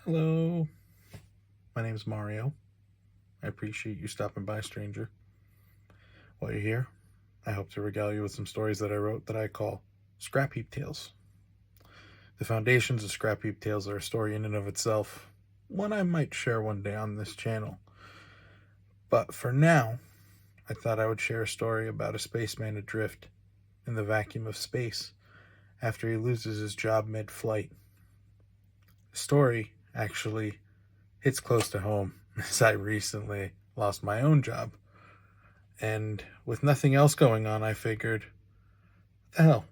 Hello, my name is Mario. I appreciate you stopping by, stranger. While you're here, I hope to regale you with some stories that I wrote that I call Scrap Heap Tales. The foundations of Scrap Heap Tales are a story in and of itself, one I might share one day on this channel. But for now, I thought I would share a story about a spaceman adrift in the vacuum of space after he loses his job mid flight. The story actually hits close to home as I recently lost my own job. And with nothing else going on, I figured, what the hell?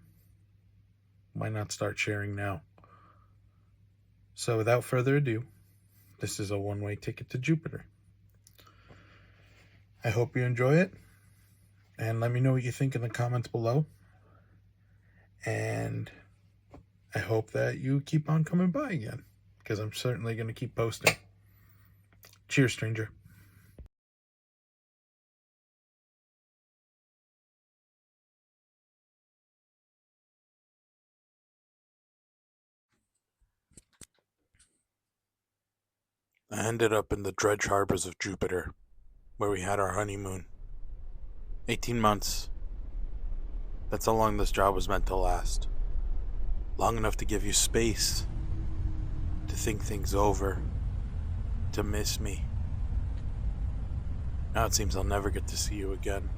Why not start sharing now? So without further ado, this is a one-way ticket to Jupiter. I hope you enjoy it, and let me know what you think in the comments below. And I hope that you keep on coming by again, because I'm certainly going to keep posting. Cheers, stranger. I ended up in the dredge harbors of Jupiter, where we had our honeymoon. 18 months. That's how long this job was meant to last. Long enough to give you space, to think things over, to miss me. Now it seems I'll never get to see you again.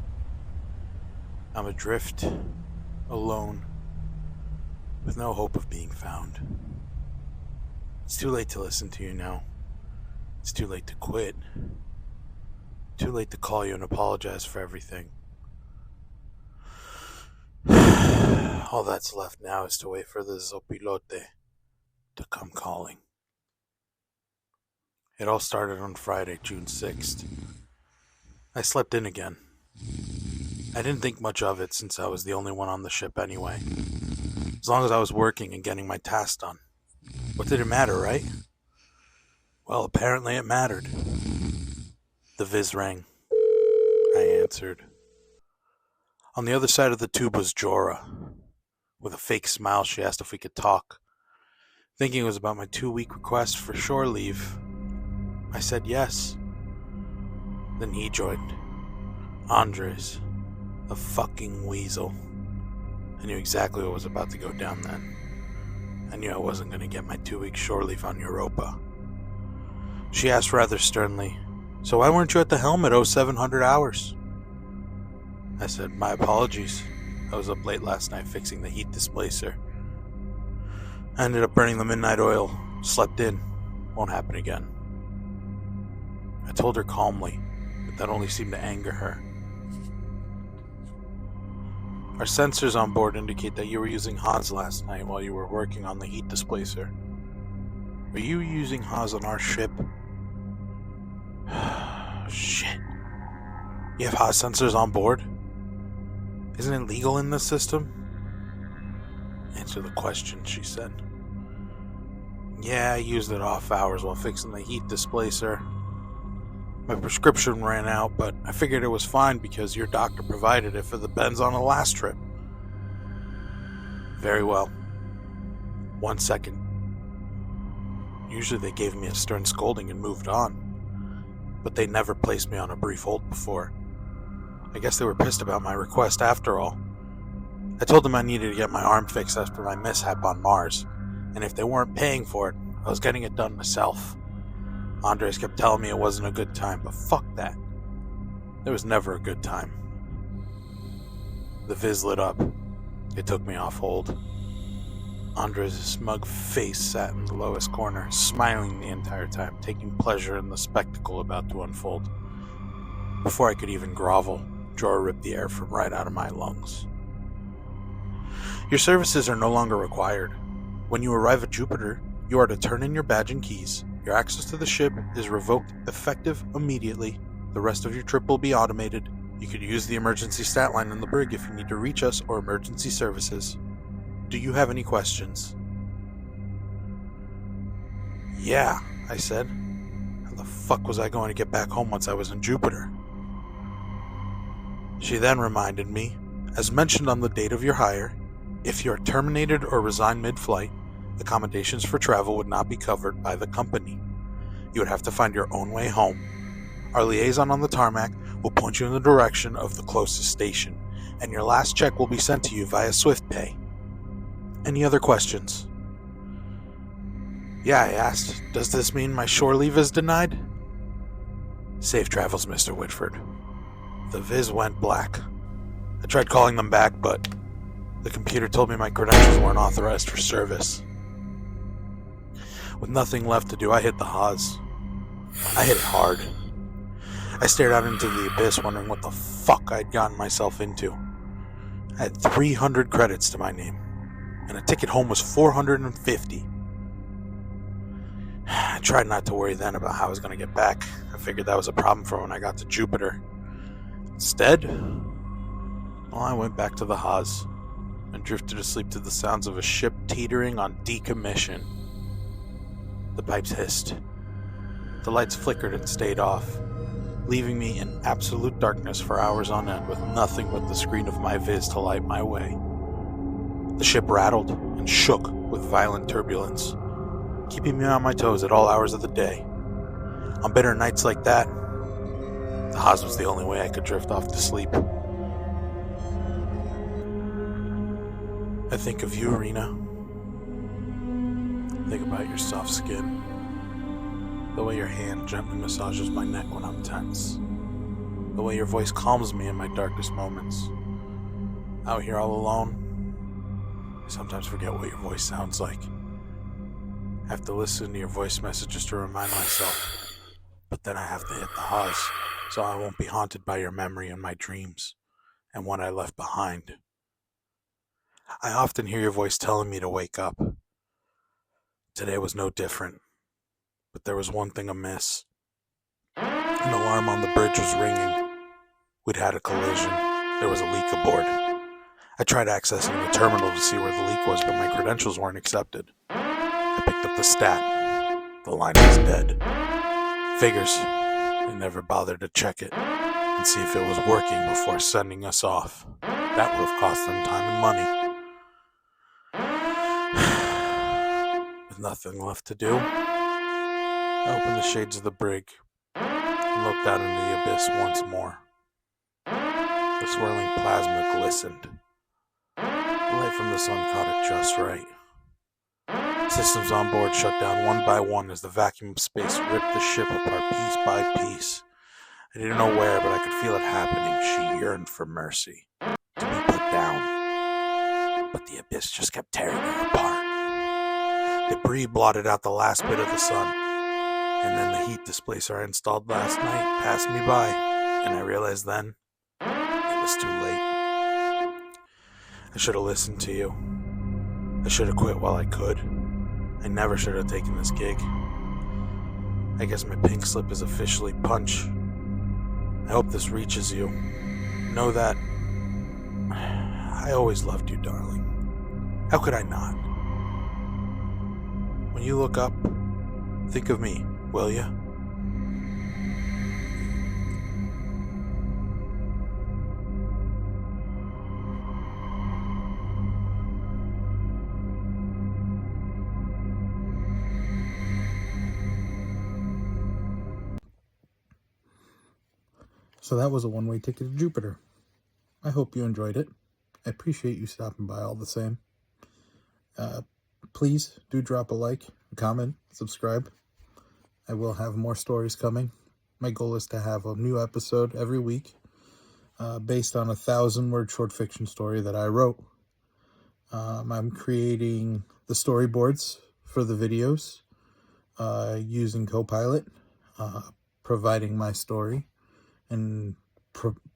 I'm adrift, alone, with no hope of being found. It's too late to listen to you now. It's too late to quit. Too late to call you and apologize for everything. All that's left now is to wait for the Zopilote to come calling. It all started on Friday, June 6th. I slept in again. I didn't think much of it since I was the only one on the ship anyway. As long as I was working and getting my tasks done. What did it matter, right? Well, apparently it mattered. The viz rang. I answered. On the other side of the tube was Jorah. With a fake smile, she asked if we could talk. Thinking it was about my 2-week request for shore leave, I said yes. Then he joined. Andres. The fucking weasel. I knew exactly what was about to go down then. I knew I wasn't going to get my 2-week shore leave on Europa. She asked rather sternly, "So why weren't you at the helm at 0700 hours?" I said, "My apologies. I was up late last night fixing the heat displacer. I ended up burning the midnight oil. Slept in. Won't happen again." I told her calmly, but that only seemed to anger her. Our sensors on board indicate that you were using Haas last night while you were working on the heat displacer. Were you using Haas on our ship? Shit. You have Haas sensors on board? Isn't it legal in this system? Answer the question, she said. Yeah, I used it off hours while fixing the heat displacer. My prescription ran out, but I figured it was fine because your doctor provided it for the bends on the last trip. Very well. 1 second. Usually they gave me a stern scolding and moved on, but they never placed me on a brief hold before. I guess they were pissed about my request after all. I told them I needed to get my arm fixed after my mishap on Mars, and if they weren't paying for it, I was getting it done myself. Andres kept telling me it wasn't a good time, but fuck that. There was never a good time. The viz lit up. It took me off hold. Andres' smug face sat in the lowest corner, smiling the entire time, taking pleasure in the spectacle about to unfold. Before I could even grovel, Jorah ripped the air from right out of my lungs. Your services are no longer required. When you arrive at Jupiter, you are to turn in your badge and keys. Your access to the ship is revoked effective immediately. The rest of your trip will be automated. You could use the emergency stat line in the brig if you need to reach us or emergency services. Do you have any questions? Yeah, I said. How the fuck was I going to get back home once I was in Jupiter? She then reminded me, as mentioned on the date of your hire, if you are terminated or resign mid-flight, Accommodations for travel would not be covered by the company. You would have to find your own way home. Our liaison on the tarmac will point you in the direction of the closest station, and your last check will be sent to you via SwiftPay. Any other questions? Yeah, I asked. Does this mean my shore leave is denied? Safe travels, Mr. Whitford. The viz went black. I tried calling them back, but the computer told me my credentials weren't authorized for service. With nothing left to do, I hit the Haas. I hit it hard. I stared out into the abyss, wondering what the fuck I'd gotten myself into. I had 300 credits to my name, and a ticket home was 450. I tried not to worry then about how I was going to get back. I figured that was a problem for when I got to Jupiter. Instead, well, I went back to the Haas and drifted asleep to the sounds of a ship teetering on decommission. The pipes hissed. The lights flickered and stayed off, leaving me in absolute darkness for hours on end with nothing but the screen of my viz to light my way. The ship rattled and shook with violent turbulence, keeping me on my toes at all hours of the day. On bitter nights like that, the Haas was the only way I could drift off to sleep. I think of you, Rena. Think about your soft skin, the way your hand gently massages my neck when I'm tense, the way your voice calms me in my darkest moments. Out here all alone, I sometimes forget what your voice sounds like. I have to listen to your voice messages to remind myself, but then I have to hit the Haas so I won't be haunted by your memory in my dreams and what I left behind. I often hear your voice telling me to wake up. Today was no different, but there was one thing amiss. An alarm on the bridge was ringing. We'd had a collision. There was a leak aboard. I tried accessing the terminal to see where the leak was, but my credentials weren't accepted. I picked up the stat. The line was dead. Figures. They never bothered to check it and see if it was working before sending us off. That would have cost them time and money. With nothing left to do, I opened the shades of the brig and looked out into the abyss once more. The swirling plasma glistened. The light from the sun caught it just right. Systems on board shut down one by one as the vacuum of space ripped the ship apart piece by piece. I didn't know where, but I could feel it happening. She yearned for mercy, to be put down. But the abyss just kept tearing her apart. Debris blotted out the last bit of the sun, and then the heat displacer I installed last night passed me by, and I realized then it was too late. I should have listened to you. I should have quit while I could. I never should have taken this gig. I guess my pink slip is officially punch. I hope this reaches you. Know that I always loved you, darling. How could I not? When you look up, think of me, will you? So that was a one-way ticket to Jupiter. I hope you enjoyed it. I appreciate you stopping by all the same. Please do drop a like, a comment, subscribe. I will have more stories coming. My goal is to have a new episode every week based on a 1,000-word short fiction story that I wrote. I'm creating the storyboards for the videos using Copilot, providing my story, and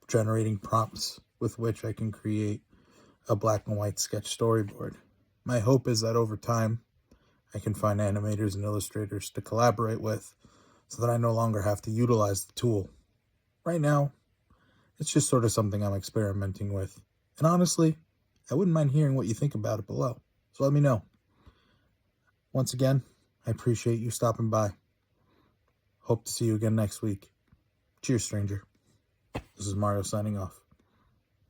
generating prompts with which I can create a black and white sketch storyboard. My hope is that over time, I can find animators and illustrators to collaborate with so that I no longer have to utilize the tool. Right now, it's just sort of something I'm experimenting with. And honestly, I wouldn't mind hearing what you think about it below. So let me know. Once again, I appreciate you stopping by. Hope to see you again next week. Cheers, stranger. This is Mario signing off.